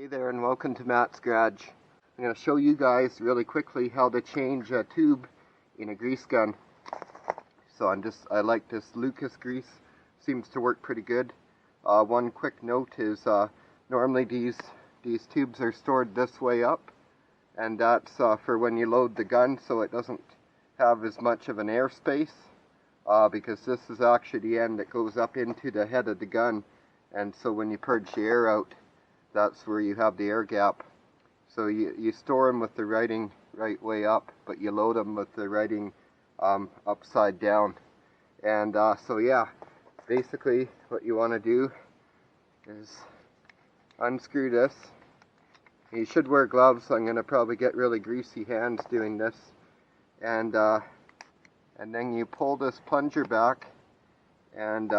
Hey there and welcome to Matt's Garage. I'm going to show you guys really quickly how to change a tube in a grease gun. So I like this Lucas grease, seems to work pretty good. One quick note is normally these tubes are stored this way up, and that's for when you load the gun so it doesn't have as much of an air space, because this is actually the end that goes up into the head of the gun, and so when you purge the air out, that's where you have the air gap. So you store them with the writing right way up, but you load them with the writing upside down. And so yeah, basically what you want to do is unscrew this. You should wear gloves, so I'm going to probably get really greasy hands doing this. And then you pull this plunger back, and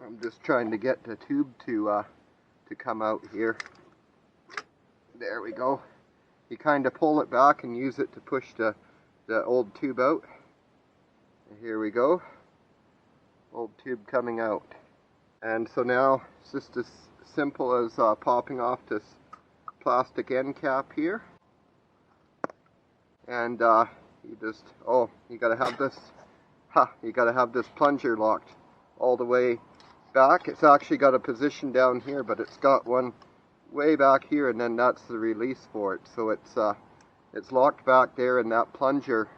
I'm just trying to get the tube to come out here. There we go. You kind of pull it back and use it to push the old tube out. Here we go. Old tube coming out. And so now it's just as simple as popping off this plastic end cap here. And you gotta have this plunger locked all the way back. It's actually got a position down here, but it's got one way back here, and then that's the release for it. So it's locked back there, and that plunger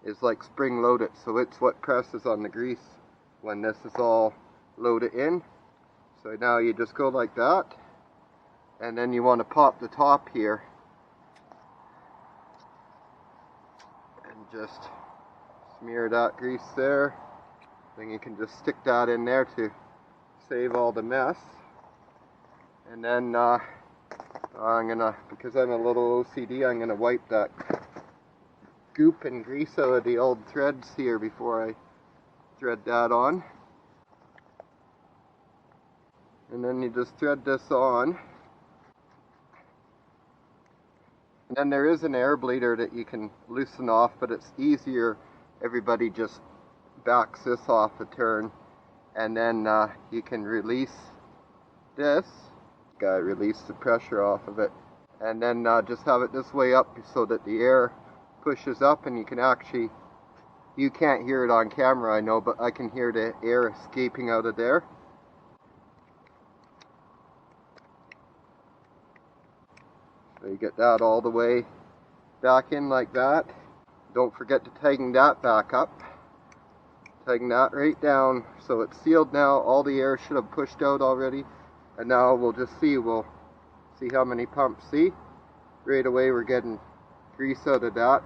is like spring loaded, so it's what presses on the grease when this is all loaded in. So now you just go like that, and then you want to pop the top here and just smear that grease there. Then you can just stick that in there to save all the mess. And then because I'm a little OCD, I'm gonna wipe that goop and grease out of the old threads here before I thread that on. And then you just thread this on. And then there is an air bleeder that you can loosen off, but it's easier. Everybody just backs this off a turn, and then you can release this. Gotta release the pressure off of it, and then just have it this way up so that the air pushes up, and you can't hear it on camera, I know, but I can hear the air escaping out of there. So you get that all the way back in like that. Don't forget to tighten that back up. Tighten that right down so it's sealed now. All the air should have pushed out already. And now we'll see how many pumps. See? Right away we're getting grease out of that.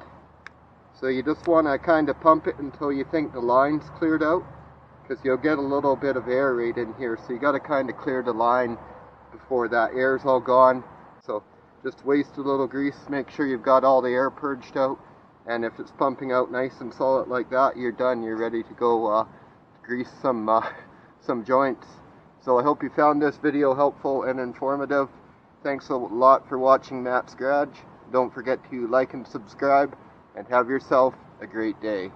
So you just want to kind of pump it until you think the line's cleared out, because you'll get a little bit of air right in here. So you got to kind of clear the line before that air's all gone. So just waste a little grease, make sure you've got all the air purged out. And if it's pumping out nice and solid like that, you're done. You're ready to go grease some joints. So I hope you found this video helpful and informative. Thanks a lot for watching Matt's Garage. Don't forget to like and subscribe, and have yourself a great day.